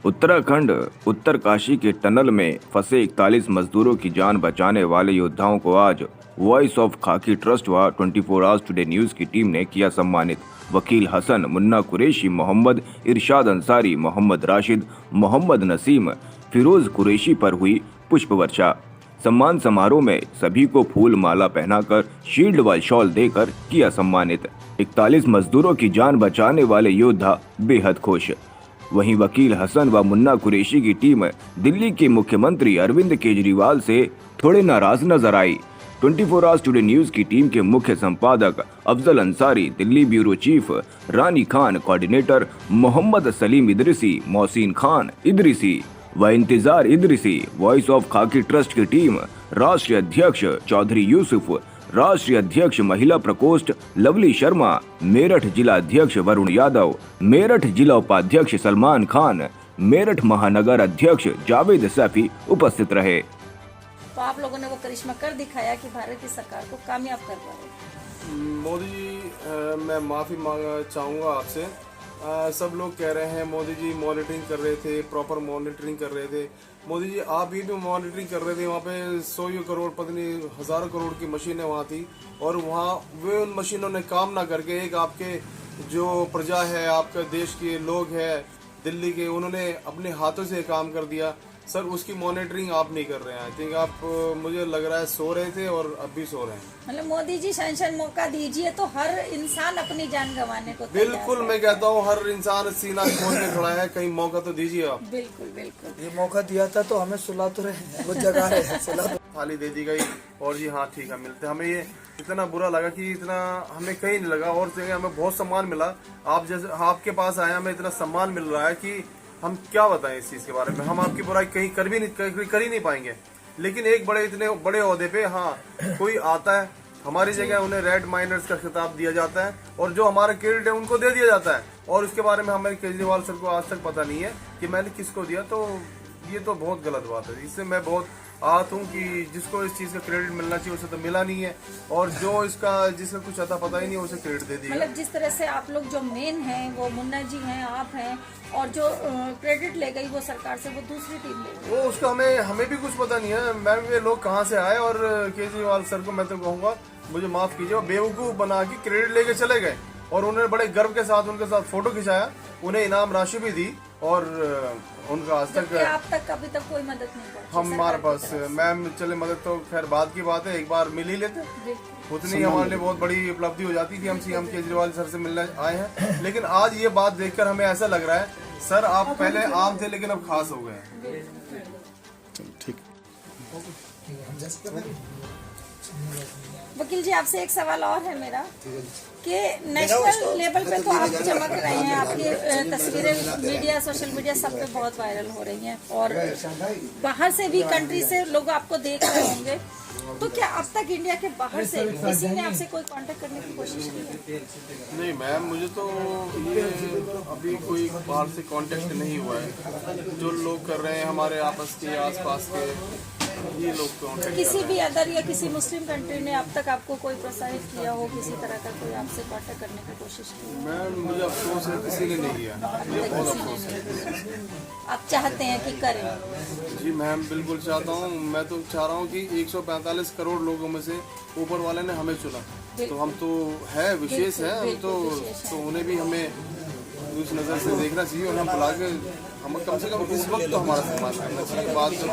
उत्तराखंड उत्तरकाशी के टनल में फंसे 41 मजदूरों की जान बचाने वाले योद्धाओं को आज वॉइस ऑफ खाकी ट्रस्ट व 24 आवर्स टुडे न्यूज की टीम ने किया सम्मानित। वकील हसन, मुन्ना कुरैशी, मोहम्मद इरशाद अंसारी, मोहम्मद राशिद, मोहम्मद नसीम, फिरोज कुरैशी पर हुई पुष्प वर्षा। सम्मान समारोह में सभी को फूल माला पहनाकर शील्ड व शॉल देकर किया सम्मानित। 41 मजदूरों की जान बचाने वाले योद्धा बेहद खुश। वहीं वकील हसन व मुन्ना कुरैशी की टीम दिल्ली के मुख्यमंत्री अरविंद केजरीवाल से थोड़े नाराज नजर आई। 24 आवर्स टुडे न्यूज की टीम के मुख्य संपादक अफजल अंसारी, दिल्ली ब्यूरो चीफ रानी खान, कोऑर्डिनेटर मोहम्मद सलीम इदरिसी, मोहसिन खान इदरिसी व इंतजार इदरिसी, वॉइस ऑफ खाकी ट्रस्ट की टीम, राष्ट्रीय अध्यक्ष चौधरी यूसुफ, राष्ट्रीय अध्यक्ष महिला प्रकोष्ठ लवली शर्मा, मेरठ जिला अध्यक्ष वरुण यादव, मेरठ जिला उपाध्यक्ष सलमान खान, मेरठ महानगर अध्यक्ष जावेद सैफी उपस्थित रहे। तो आप लोगों ने वो करिश्मा कर दिखाया कि भारत की सरकार को कामयाब कर पाए। मोदी जी, मैं माफ़ी मांगना चाहूँगा आपसे। सब लोग कह रहे हैं मोदी जी मॉनिटरिंग कर रहे थे, प्रॉपर मॉनिटरिंग कर रहे थे। मोदी जी आप भी मॉनिटरिंग कर रहे थे। वहाँ पे 100 करोड़ पता नहीं हज़ारों करोड़ की मशीनें वहाँ थी, और वहाँ वे उन मशीनों ने काम ना करके एक आपके जो प्रजा है, आपके देश के लोग हैं दिल्ली के, उन्होंने अपने हाथों से काम कर दिया। सर उसकी मॉनिटरिंग आप नहीं कर रहे हैं। आई थिंक आप, मुझे लग रहा है, सो रहे थे और अब भी सो रहे हैं। मतलब मोदी जी सैंक्शन मौका दीजिए तो हर इंसान अपनी जान गंवाने को तैयार बिल्कुल है। मैं कहता हूँ हर इंसान सीना खोल के खड़ा है, कहीं मौका तो दीजिए आप। बिल्कुल बिल्कुल। ये मौका दिया था तो हमें सुला तो रहे, वो जगा रहे हैं, सुला तो। थाली दे दी गई और जी हाँ ठीक है मिलते। हमें ये इतना बुरा लगा कि इतना हमें कहीं नहीं लगा, और जगह हमें बहुत सम्मान मिला। आप जैसे आपके पास आए, हमें इतना सम्मान मिल रहा है कि हम क्या बताएं इस चीज के बारे में। हम आपकी बुराई कहीं कर ही नहीं पाएंगे। लेकिन एक इतने बड़े ओहदे पे हाँ कोई आता है, हमारी जगह उन्हें रेड माइनर्स का खिताब दिया जाता है, और जो हमारा क्रेडिट है उनको दे दिया जाता है, और उसके बारे में हमें केजरीवाल सर को आज तक पता नहीं है कि मैंने किसको दिया। तो ये तो बहुत गलत बात है। इससे मैं बहुत आहत हूँ कि जिसको इस चीज का क्रेडिट मिलना चाहिए उसे तो मिला नहीं है, और जो जिसका कुछ अता पता ही नहीं है उसे क्रेडिट दे दिया। मतलब जिस तरह से आप लोग जो मेन हैं वो मुन्ना जी हैं, आप हैं, और जो क्रेडिट ले गई वो सरकार से, वो दूसरी टीम ले गई। वो उसका हमें भी कुछ पता नहीं है। मैम ये लोग कहाँ से आए, और केजरीवाल सर को मैं तो कहूँगा मुझे माफ कीजिए, वो बेवकूफ बना के क्रेडिट लेके चले गए, और उन्होंने बड़े गर्व के साथ उनके साथ फोटो खिंचाया, उन्हें इनाम राशि भी दी, और उनका आज तक आप तक अभी तक कोई मदद नहीं पहुंची हमारे पास। मैम चले मदद तो खैर बाद की बात है, एक बार मिल ही लेते, उतनी हमारे लिए बहुत बड़ी उपलब्धि हो जाती थी। हम सीएम केजरीवाल सर से मिलने आए हैं, लेकिन आज ये बात देखकर हमें ऐसा लग रहा है सर आप पहले आम थे लेकिन अब खास हो गए। ठीक। वकील जी आपसे एक सवाल और है मेरा कि नेशनल लेवल पे तो आप चमक रहे हैं, आपकी तस्वीरें मीडिया, सोशल मीडिया सब पे बहुत वायरल हो रही हैं, और बाहर से भी कंट्री से लोग आपको देख रहे होंगे। तो क्या अब तक इंडिया के बाहर से किसी ने आपसे कोई कांटेक्ट करने की कोशिश की है? नहीं मैम, मुझे तो ये अभी कोई बाहर से कांटेक्ट नहीं हुआ है। जो लोग कर रहे हैं हमारे आपस के आसपास के ये लोग कांटेक्ट, किसी भी अदर या किसी मुस्लिम कंट्री ने अब तक आपको कोई प्रोत्साहित किया हो, किसी तरह का कोई आपसे कांटेक्ट करने की कोशिश की हो? मैम मुझे अफसोस है किसी ने नहीं किया, मुझे बहुत अफसोस है। आप चाहते हैं कि करें? जी मैम बिल्कुल चाहता हूँ। मैं तो चाह रहा हूँ कि 145 करोड़ लोगों में से ऊपर वाले ने हमें चुना, तो हम तो है विशेष है, हम तो उन्हें भी हमें उस नज़र से देखना चाहिए, और हम बुला के हम कम से कम इस वक्त तो हमारा सम्मान करना चाहिए। बात तो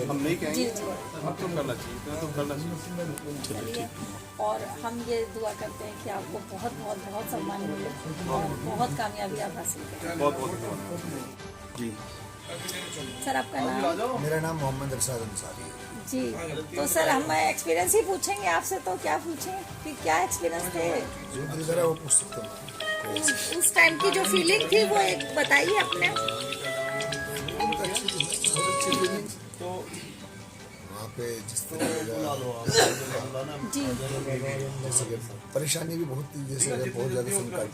हम नहीं कहेंगे, अब तो करना चाहिए, तो करना चाहिए। और हम ये दुआ करते हैं कि आपको बहुत बहुत बहुत सम्मान मिले और बहुत कामयाबी आप हासिल करें। बहुत बहुत धन्यवाद जी। सर आपका नाम? मेरा नाम मोहम्मद इरशाद अंसारी है। जी, तो सर हम एक्सपीरियंस ही पूछेंगे आपसे, तो क्या पूछें कि क्या एक्सपीरियंस थे? जो दिल करा वो पूछ सकते हैं। उस टाइम की जो फीलिंग थी वो एक बताइए अपने। तो वहाँ पे जिस तरह जी जैसे परेशानी भी बहुत थी, जैसे बहुत ज़्यादा संकट,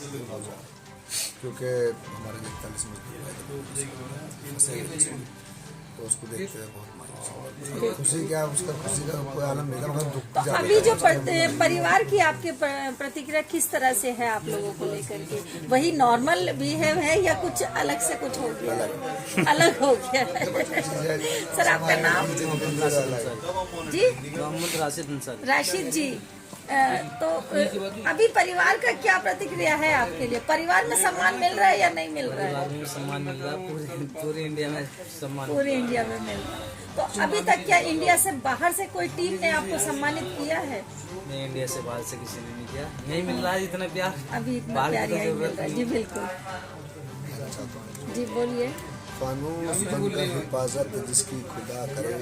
क्योंकि हमारे 41 मजदूर तो उसको देखते हुए बहुत मायूस हुआ। खुशी क्या, उसका खुशी का कोई आलम नहीं था, मगर दुख तो ज्यादा अभी जो था। परिवार की आपके प्रतिक्रिया किस तरह से है आप लोगों को लेकर के? वही नॉर्मल बिहेव है या कुछ अलग से कुछ हो गया? अलग हो गया है। सर आपका नाम? जी मोहम्मद राशिद अंसारी। राशिद जी, तो अभी परिवार का क्या प्रतिक्रिया है आपके लिए? परिवार में सम्मान मिल रहा है या नहीं मिल रहा है? सम्मान मिल रहा है, पूरे इंडिया में सम्मान। पूरे इंडिया में मिल रहा है। तो अभी तक क्या इंडिया से बाहर से कोई टीम ने आपको सम्मानित किया है? नहीं, इंडिया से बाहर से किसी ने नहीं किया, नहीं मिल रहा है इतना प्यार। अभी इतना बाहर की प्यार तो नहीं मिल जरूरत रहा है। नहीं। जी बिल्कुल, जी बोलिए। फानूस बनकर हिफाजत जिसकी खुदा करे,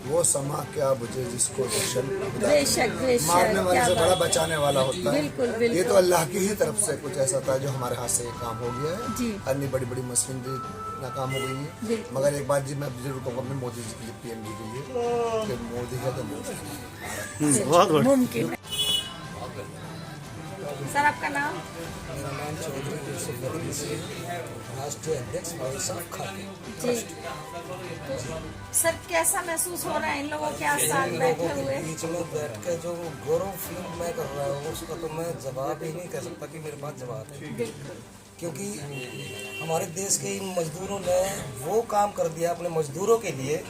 वो समा क्या बुझे जिसको रोशन खुदा करे। बेशक बेशक, मारने वाले क्या से बड़ा बात। बचाने वाला होता है। बिल्कुल, बिल्कुल। ये तो अल्लाह की ही तरफ से कुछ ऐसा था जो हमारे हाथ से ये काम हो गया है। जी। अन्य बड़ी बड़ी मशीनरी नाकाम हो गई है। बिल्कुल। मगर एक बात जी मैं जरूर कहूँगा अपने मोदी जी के लिए, पीएम जी के लिए, कि मोदी है तो मोदी है। बहुत मुमकिन है। सर आपका नाम? मेरा नाम चौधरी यूसुफ अली से, राष्ट्रीय अध्यक्ष वॉइस ऑफ खाकी। जी, तो सर कैसा महसूस हो रहा है इन लोगों के साथ इन बैठे लोगों हुए? के बीच में बैठ के जो गौरव फील मैं कर रहा हूँ उसका तो मैं जवाब ही नहीं कह सकता कि मेरे पास जवाब है। बिल्कुल, क्योंकि हमारे देश के इन मजदूरों ने वो काम कर दिया अपने मजदूरों के लिए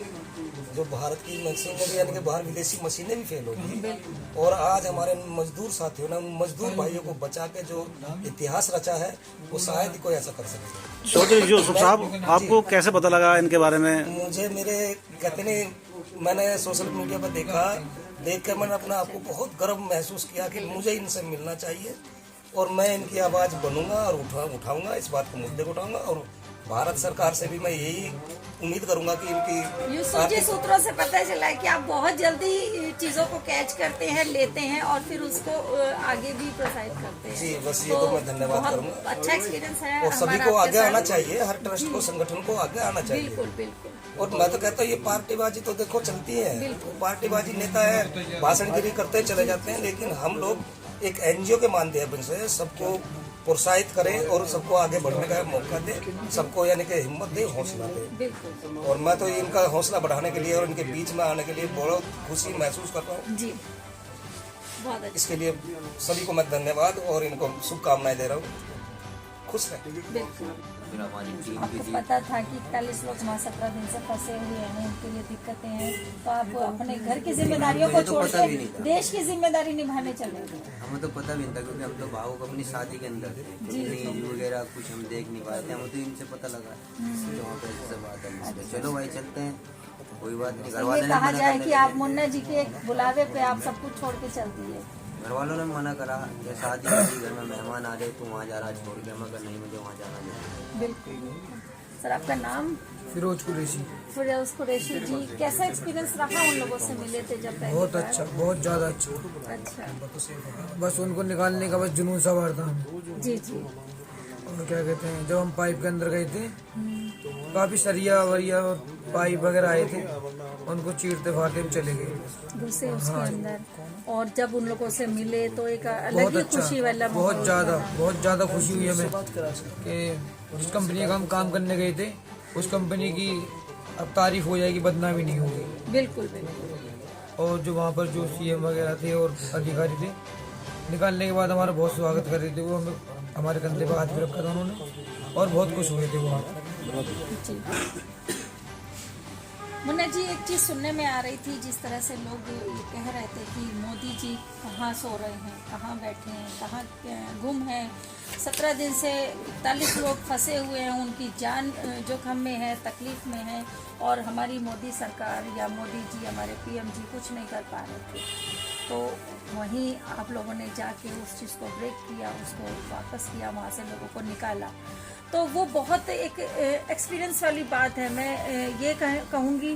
जो भारत की मशीनें भी, यानी कि बाहर विदेशी मशीनें भी फेल हो गई। और आज हमारे मजदूर साथियों ने मजदूर भाइयों को बचा के जो इतिहास रचा है वो शायद ही कोई ऐसा कर सके। चौधरी यूसुफ साहब, आपको कैसे पता लगा इनके बारे में? मुझे मेरे कहते नहीं, मैंने सोशल मीडिया पर देखा, देख कर मैंने अपना आपको बहुत गर्व महसूस किया कि मुझे इनसे मिलना चाहिए और मैं इनकी आवाज़ बनूंगा और उठाऊंगा, इस बात को मुद्दे को उठाऊंगा। और भारत सरकार से भी मैं यही उम्मीद करूंगा कि इनकी यूसुफ जी सूत्रों से पता चला है कि आप बहुत जल्दी चीजों को कैच करते हैं, लेते हैं और फिर उसको आगे भी प्रोत्साहित करते हैं। जी, बस ये तो मैं धन्यवाद बहुत करूंगा। अच्छा एक्सपीरियंस है और सभी हमारा को आपके आगे आना साथ। चाहिए, हर ट्रस्ट को, संगठन को आगे आना चाहिए। बिल्कुल बिल्कुल, और मैं तो कहता हूँ ये पार्टीबाजी तो देखो चलती है, पार्टीबाजी नेता है भाषणगिरी करते चले जाते हैं, लेकिन हम लोग एक एनजीओ के माध्यम से सबको प्रोत्साहित करें और सबको आगे बढ़ने का मौका दें, सबको यानी कि हिम्मत दें, हौसला दें। बिल्कुल और मैं तो इनका हौसला बढ़ाने के लिए और इनके बीच में आने के लिए बहुत खुशी महसूस कर रहा हूँ। जी, बहुत अच्छा। इसके लिए सभी को मैं धन्यवाद और इनको शुभकामनाएं दे रहा हूँ। खुश रहें। बिल्कुल, फिर हमारी टीम भी आपको थी। पता था कि 41 लोग वहाँ 17 दिन से फंसे हुए हैं, उनके लिए दिक्कतें हैं, तो आप अपने घर की जिम्मेदारियों को मुझे तो छोड़ पता भी के नहीं था। देश की जिम्मेदारी निभाने चले गए। हमें तो पता भी नहीं था क्योंकि हम तो भावुक अपनी शादी के अंदर थे, न्यूज वगैरह कुछ हम देख नहीं पाए थे। हमें तो इनसे पता लगा तो वहाँ पे ऐसे बात है, इसलिए चलो भाई चलते हैं, कोई बात नहीं। घर ये वालों ने कहा मना जाए कर कि आप मुन्ना जी के बुलावे पे आप सब कुछ छोड़ के चल दिए। घर वालों ने मना करा कि शादी होगी, घर में मेहमान आ रहे, तू वहाँ जा रहा छोड़ के, मगर नहीं, मुझे वहाँ जाना नहीं। बिल्कुल। सर आपका नाम? फिरोज कुरैशी। फिरोज कुरैशी जी, कैसा एक्सपीरियंस रहा उन लोगों से मिले थे जब पहली बहुत बार? अच्छा, बहुत ज़्यादा अच्छा। अच्छा, बस उनको निकालने का बस जुनून सवार था। जी जी, और क्या कहते हैं, जब हम पाइप के अंदर गए थे, काफ़ी सरिया वरिया और पाइप वगैरह आए थे, उनको चीरते फाड़ते हम चले गए। घुसे उसके अंदर और जब उन लोगों से मिले तो एक अलग बहुत ही अच्छा, खुशी वाला बहुत माहौल ज़्यादा, था। बहुत ज़्यादा खुशी हुई हमें कि जिस कंपनी का हम काम करने गए थे उस कंपनी की अब तारीफ हो जाएगी, बदनामी नहीं होगी। बिल्कुल बिल्कुल, और जो वहाँ पर जो सीएम वगैरह थे और अधिकारी थे, निकालने के बाद हमारा बहुत स्वागत कर रहे थे। वो हमें हमारे कंधे पर हाथ भी रखा था उन्होंने और बहुत खुश हुए थे वो वहाँ। जी। मुन्ना जी, एक चीज़ सुनने में आ रही थी, जिस तरह से लोग ये कह रहे थे कि मोदी जी कहाँ सो रहे हैं, कहाँ बैठे हैं, कहाँ गुम हैं। 17 दिन से 41 लोग फंसे हुए हैं, उनकी जान जोखिम में है, तकलीफ में है, और हमारी मोदी सरकार या मोदी जी, हमारे पीएम जी कुछ नहीं कर पा रहे थे। तो वहीं आप लोगों ने जाके उस चीज़ को ब्रेक किया, उसको वापस किया, वहाँ से लोगों को निकाला। तो वो बहुत एक एक्सपीरियंस वाली बात है। मैं ये कहूँगी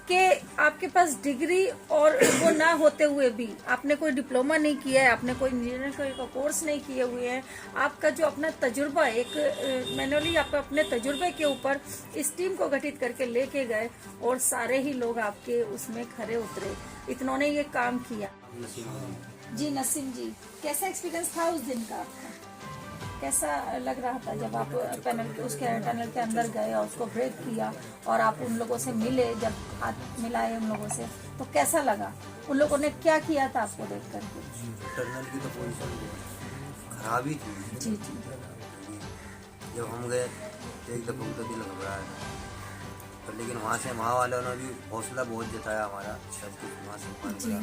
कि आपके पास डिग्री और वो ना होते हुए भी आपने कोई डिप्लोमा नहीं किया है, आपने कोई इंजीनियरिंग का कोर्स नहीं किए हुए हैं, आपका जो अपना तजुर्बा एक मैनुअली आप अपने तजुर्बे के ऊपर इस टीम को गठित करके लेके गए और सारे ही लोग आपके उसमें खरे उतरे, इतनों ने ये काम किया। जी नसीम जी, कैसा एक्सपीरियंस था उस दिन का आपका? कैसा लग रहा था जब आप उसके टनल के अंदर गए और उसको ब्रेक किया और आप उन लोगों से मिले, जब हाथ मिलाए उन लोगों से, तो कैसा लगा? उन लोगों ने क्या किया था आपको देख करके? टनल की तो पोजीशन खराब ही थी जी जी। जब हम गए एक दफा तो दिल घबराया था, पर लेकिन वहाँ वालों ने भी हौसला बहुत जताया हमारा, सब कुछ वहाँ से मान जी। गया।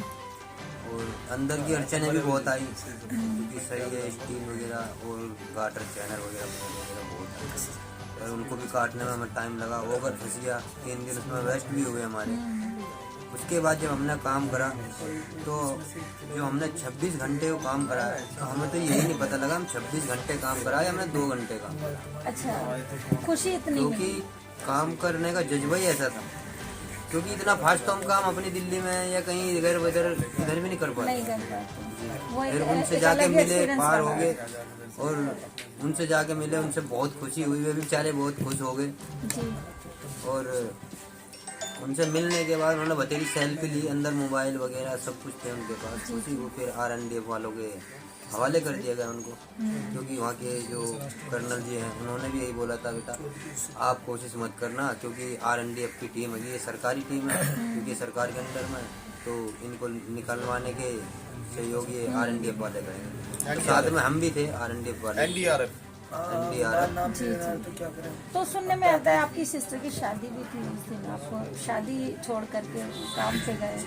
और अंदर की अड़चनें भी बहुत आई, क्योंकि सही है स्टील वगैरह और गाटर चैनल वगैरह बहुत आई, और उनको भी काटने में हमें टाइम लगा। ओवर फंस गया, 3 दिन उसमें वेस्ट भी हुए हमारे। उसके बाद जब हमने काम करा तो जो हमने 26 घंटे वो काम करा है, तो हमें तो यही नहीं पता लगा हम 26 घंटे काम करा या हमने 2 घंटे काम करा। अच्छा, खुशी इतनी क्योंकि काम करने का जज्बा ही ऐसा था, क्योंकि इतना फास्ट तो हम काम अपनी दिल्ली में या कहीं इधर भी नहीं कर पाते। नहीं कर पाते। वो फिर एक उनसे एक जाके अलग मिले, experience पार रहा। हो गए, और उनसे जाके मिले, उनसे बहुत खुशी हुई, वे बेचारे बहुत खुश हो गए। जी। और उनसे मिलने के बाद उन्होंने बतेरी सेल्फी ली, अंदर मोबाइल वगैरह सब कुछ थे उनके पास। उसी को फिर RNDF वालों के हवाले कर दिया गया उनको, क्योंकि वहाँ के जो कर्नल जी हैं उन्होंने भी यही बोला था, बेटा आप कोशिश मत करना, क्योंकि RNDF की टीम है, ये सरकारी टीम है, क्योंकि सरकार के अंदर में, तो इनको निकलवाने के सहयोग ये RNDF वाले करेंगे। तो साथ में हम भी थे RNDF वाले, NDRF। जी जी। तो सुनने में आता है आपकी सिस्टर की शादी भी थी उस दिन, आप शादी छोड़ करके काम पे गए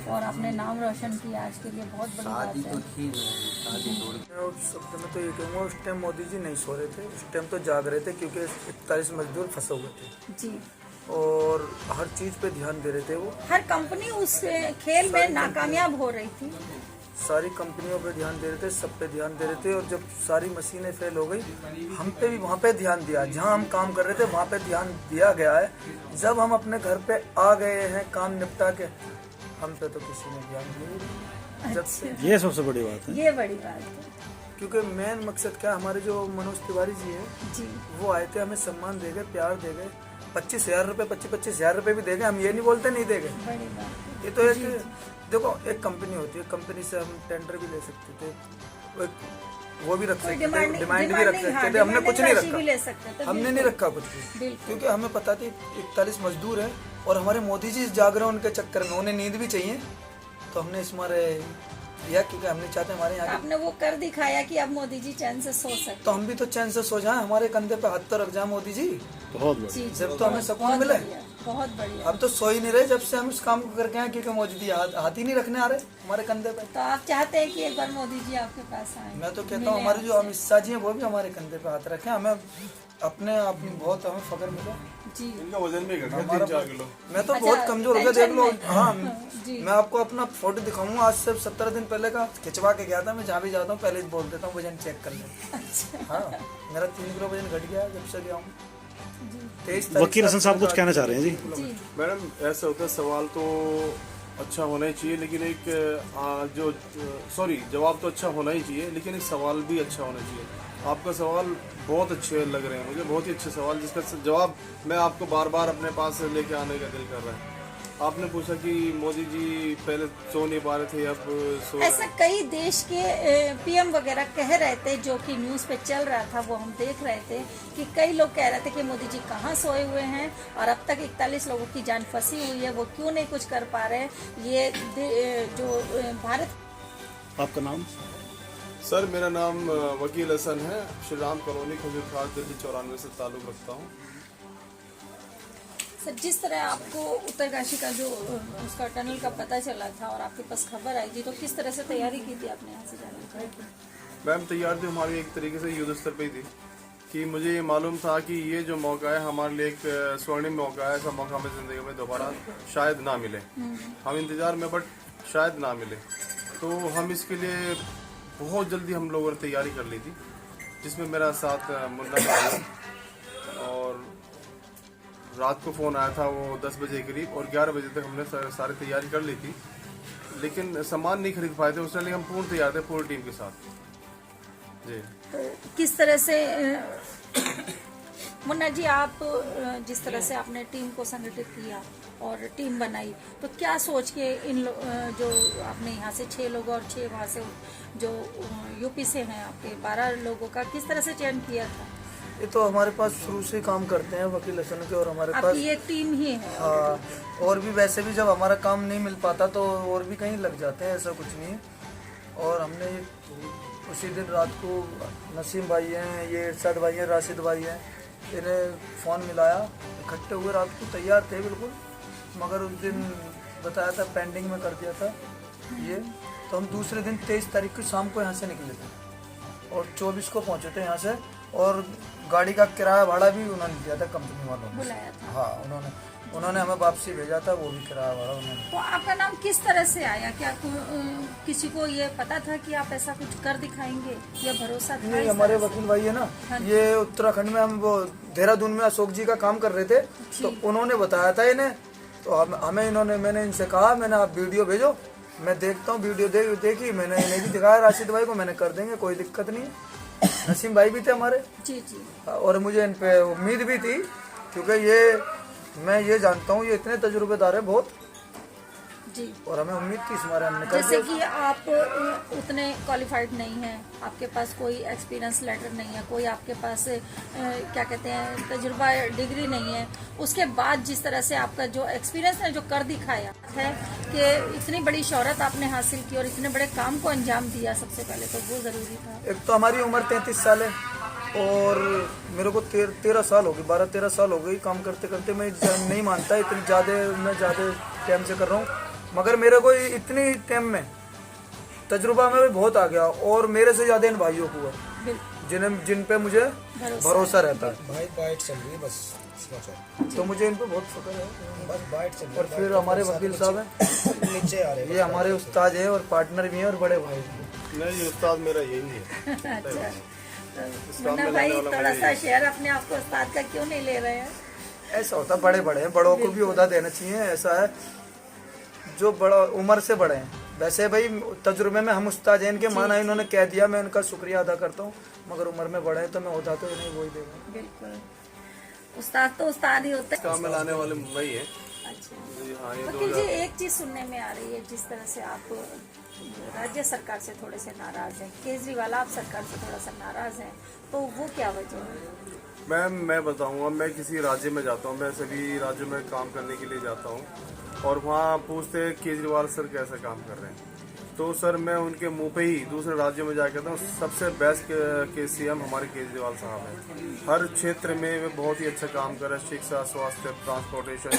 और आपने नाम रोशन किया, आज के लिए बहुत बड़ी बात शादी तो है। थी नहीं, शादी छोड़ के और शब्द में तो ये कहूँगा, उस टाइम मोदी जी नहीं सो रहे थे, उस टाइम तो जाग रहे थे, क्योंकि 41 मजदूर फंसे हुए थे जी। और हर चीज़ पे ध्यान दे रहे थे। वो हर कंपनी उस खेल में नाकामयाब हो रही थी। सारी कंपनियों पे ध्यान दे रहे थे, सब पे ध्यान दे रहे थे, और जब सारी मशीनें फेल हो गई, हम पे भी वहाँ पे ध्यान दिया, जहाँ हम काम कर रहे थे वहाँ पे ध्यान दिया गया है। जब हम अपने घर पे आ गए हैं काम निपटा के, हम पे तो किसी ने ध्यान दिया जब से। ये सबसे बड़ी बात है। ये बड़ी बात है क्योंकि मेन मकसद क्या, हमारे जो मनोज तिवारी जी है जी। वो आए थे, हमें सम्मान दे गए, प्यार दे गए, 25,000 रुपये 25,000 रुपये भी दे गए। हम ये नहीं बोलते नहीं दे गए, बड़ी बात है। ये तो एक देखो, एक कंपनी होती है, कंपनी से हम टेंडर भी ले सकते थे, वो भी रख सकते थे, डिमांड भी रख सकते थे, हमने कुछ नहीं रखा, हमने नहीं रखा कुछ भी, क्योंकि हमें पता थी 41 मजदूर है और हमारे मोदी जी जाग रहे हैं उनके चक्कर में, उन्हें नींद भी चाहिए, तो हमने इस मारे दिया, क्योंकि हम नहीं चाहते हमारे यहाँ आपने वो कर दिखाया कि अब मोदी जी चैन से सो सकते। तो हम भी तो चैन से सो जाएं, हमारे कंधे पे हाथ तो रख जाए मोदी जी, बहुत बढ़िया। जी जब तो हमें सुकून मिले। बहुत बढ़िया। अब तो सो ही नहीं रहे जब से हम इस काम को करके आए, क्योंकि मोदी जी हाथ ही नहीं रखने आ रहे हमारे कंधे पे। तो आप चाहते हैं कि एक बार मोदी जी आपके पास आए? मैं तो कहता हूँ हमारे जो अमित शाह जी हैं वो भी हमारे कंधे पे हाथ रखें, हमें अपने आप में बहुत हमें फख्र मिला जी। इनका वजन भी घट गया 3-4 किलो। मैं तो अच्छा, बहुत कमजोर हो गया, देख लो। हाँ, जी। मैं आपको अपना फोटो दिखाऊंगा, आज से 17 दिन पहले का खिंचवा के गया था। मैं जहाँ भी जाता हूँ पहले ही बोल देता हूँ वजन चेक कर ले। अच्छा। हाँ, मेरा 3 किलो वजन घट गया जब से गया हूँ। 23 वकील हसन साहब कुछ कहना चाह रहे हैं जी। जी। मैडम ऐसा होता है, सवाल तो अच्छा होना ही चाहिए, लेकिन एक जवाब तो अच्छा होना ही चाहिए, लेकिन एक सवाल भी अच्छा होना चाहिए। आपका सवाल बहुत अच्छे लग रहे हैं मुझे, बहुत ही अच्छे सवाल, जिसका जवाब मैं आपको बार बार अपने पास लेके आने का दिल कर रहा है। आपने पूछा कि मोदी जी पहले सो नहीं पा रहे थे, अब सो रहे ऐसा हैं। कई देश के PM वगैरह कह रहे थे, जो कि न्यूज़ पे चल रहा था, वो हम देख रहे थे कि कई लोग कह रहे थे कि मोदी जी कहाँ सोए हुए हैं और अब तक 41 लोगों की जान फंसी हुई है, वो क्यों नहीं कुछ कर पा रहे। ये जो भारत। आपका नाम? सर मेरा नाम वकील हसन है, श्री राम कॉलोनी खजूर खास दिल्ली 94 से ताल्लुक़ रखता हूँ। सर, जिस तरह आपको उत्तरकाशी का जो उसका टनल का पता चला था और आपके पास खबर आई थी, तो किस तरह से तैयारी की थी आपने यहाँ से जाने की? मैम तैयार थी हमारी एक तरीके से युद्ध स्तर पे ही थी, कि मुझे ये मालूम था कि ये जो मौका है हमारे लिए एक स्वर्णिम मौका है, ऐसा मौका हमें ज़िंदगी में दोबारा शायद ना मिले। हम इंतज़ार में, बट शायद ना मिले, तो हम इसके लिए बहुत जल्दी हम लोगों ने तैयारी कर ली थी, जिसमें मेरा साथ मुन्ना भाई, और रात को फ़ोन आया था वो 10 बजे के करीब, और 11 बजे तक हमने सारी तैयारी कर ली थी, लेकिन सामान नहीं खरीद पाए थे उसने, लेकिन हम पूर्ण तैयार थे पूरी टीम के साथ जी। तो किस तरह से मुन्ना जी, आप जिस तरह से आपने टीम को संगठित किया और टीम बनाई, तो क्या सोच के जो आपने यहाँ से 6 लोग और 6 वहाँ से जो यूपी से हैं आपके 12 लोगों का किस तरह से चयन किया था? ये तो हमारे पास शुरू से काम करते हैं वकील हसन के, और हमारे पास ये टीम ही है। हाँ, और भी वैसे भी जब हमारा काम नहीं मिल पाता तो और भी कहीं लग जाते हैं, ऐसा कुछ नहीं है। और हमने उसी दिन रात को नसीम भाई हैं, ये इरशाद भाई हैं, राशिद भाई हैं, इन्हें फ़ोन मिलाया, इकट्ठे हुए रात को तैयार थे बिल्कुल, मगर उस दिन बताया था पेंडिंग में कर दिया था ये। तो हम दूसरे दिन 23 तारीख को शाम को यहाँ से निकले थे और 24 को पहुँचे थे यहाँ से, और गाड़ी का किराया भाड़ा भी उन्होंने दिया था, कंपनी वालों ने बुलाया था। हाँ, उन्होंने हमें वापसी भेजा था, वो भी किराया भाड़ा उन्होंने। तो आपका नाम किस तरह से आया? क्या किसी को ये पता था कि आप ऐसा कुछ कर दिखाएंगे या भरोसा था? नहीं, हमारे वकील भाई है ना, ये उत्तराखंड में हम वो देहरादून में अशोक जी का काम कर रहे थे, तो उन्होंने बताया था इन्हें। तो हमें मैंने इनसे कहा, मैंने आप वीडियो भेजो, मैं देखता हूँ। वीडियो देखी, मैंने इन्हें भी दिखाया राशिद भाई को, मैंने कर देंगे, कोई दिक्कत नहीं है। नसीम भाई भी थे हमारे जी। और मुझे इन पे उम्मीद भी थी, क्योंकि मैं ये जानता हूँ ये इतने तजुर्बेदार है बहुत जी, और हमें उम्मीद थी इस बारे हमने कर जैसे कि आप उतने क्वालिफाइड नहीं हैं, आपके पास कोई एक्सपीरियंस लेटर नहीं है, कोई आपके पास क्या कहते हैं तजुर्बा डिग्री नहीं है, उसके बाद जिस तरह से आपका जो एक्सपीरियंस ने जो कर दिखाया है कि इतनी बड़ी शोहरत आपने हासिल की और इतने बड़े काम को अंजाम दिया, सबसे पहले तो वो ज़रूरी था। एक तो हमारी उम्र 33 साल है और मेरे को 13 साल हो गई, 12-13 साल हो गई काम करते करते। मैं नहीं मानता इतनी मैं ज़्यादा टाइम से कर रहा हूँ, मगर मेरे को इतनी टाइम में तजुर्बा में भी बहुत आ गया, और मेरे से ज़्यादा इन भाइयों को है जिन पे मुझे भरोसा रहता है। भाई बाइट चल रही है बस, तो मुझे इन पे बहुत फक्र है, बस बाइट चल रही है। और फिर हमारे वकील साहब हैं नीचे आ रहे हैं, ये हमारे उस्ताद हैं और पार्टनर भी हैं और बड़े भाई हैं। नहीं, उस्ताद मेरा यही है। अच्छा, मुन्ना भाई थोड़ा सा शेयर अपने आप को उस्ताद का क्यों नहीं ले रहे हैं? ऐसा होता, बड़े हैं, बड़ों को भी ओहदा देना चाहिए। ऐसा है, जो बड़ा उम्र से बड़े हैं, वैसे भाई तजुर्बे में हम उस्ताद हैं, इनके माना इन्होंने कह दिया, मैं उनका शुक्रिया अदा करता हूँ, मगर उम्र में बड़े हैं तो मैं ओहदा तो इन्हें वही देगा। बिल्कुल, उस्ताद तो उस्ताद ही होता है। काम में लाने वाले मुंबई है। अच्छा, वकील जी, एक चीज सुनने में आ रही है, जिस तरह से आप राज्य सरकार से थोड़े से नाराज हैं, केजरीवाल आप सरकार से थोड़ा सा नाराज हैं, तो वो क्या वजह है? मैं बताऊंगा, मैं किसी राज्य में जाता हूँ, मैं सभी राज्यों में काम करने के लिए जाता हूँ, और वहाँ पूछते हैं केजरीवाल सर कैसे काम कर रहे हैं, तो सर मैं उनके मुंह पे ही दूसरे राज्यों में जाकर कहता हूँ सबसे बेस्ट के सीएम हमारे केजरीवाल साहब हैं। हर क्षेत्र में वे बहुत ही अच्छा काम कर रहे हैं, शिक्षा, स्वास्थ्य, ट्रांसपोर्टेशन,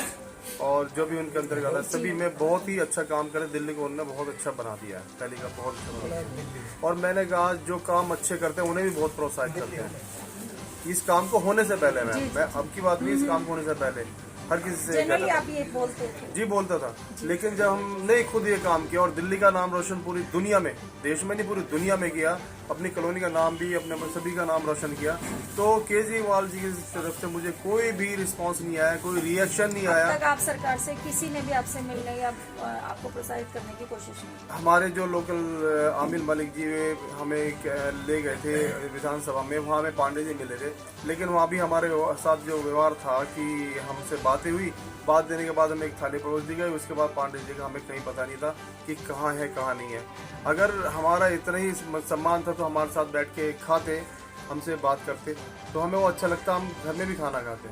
और जो भी उनके अंतर्गत है सभी में बहुत ही अच्छा काम करें। दिल्ली को उन्होंने बहुत अच्छा बना दिया है, पहले का बहुत अच्छा बना दिया। और मैंने कहा जो काम अच्छे करते हैं उन्हें भी बहुत प्रोत्साहित करते हैं। इस काम को होने से पहले मैं अब की बात नहीं, इस काम को होने से पहले हर किसी से कहता आप ये बोलते थे? जी बोलता था, लेकिन जब हमने खुद ये काम किया और दिल्ली का नाम रोशन पूरी दुनिया में, देश में नहीं पूरी दुनिया में किया, अपनी कॉलोनी का नाम भी, अपने सभी का नाम रोशन किया, तो केजरीवाल जी की तरफ से मुझे कोई भी रिस्पांस नहीं आया, कोई रिएक्शन नहीं आया। तक आप सरकार से किसी ने भी आपसे मिलने या आपको प्रोत्साहित करने की कोशिश नहीं? हमारे जो लोकल आमिर मलिक जी हमें ले गए थे विधानसभा में, वहाँ हमें पांडे जी मिले थे, लेकिन वहाँ भी हमारे साथ जो व्यवहार था कि हमसे बातें हुई, बात देने के बाद हमें एक थाली परोस दी गई, उसके बाद पांडे जी का हमें कहीं पता नहीं था कि कहाँ है कहाँ नहीं है। अगर हमारा इतना ही सम्मान था तो हमारे साथ बैठ के खाते, हमसे बात करते, तो हमें वो अच्छा लगता, हम घर में भी खाना खाते।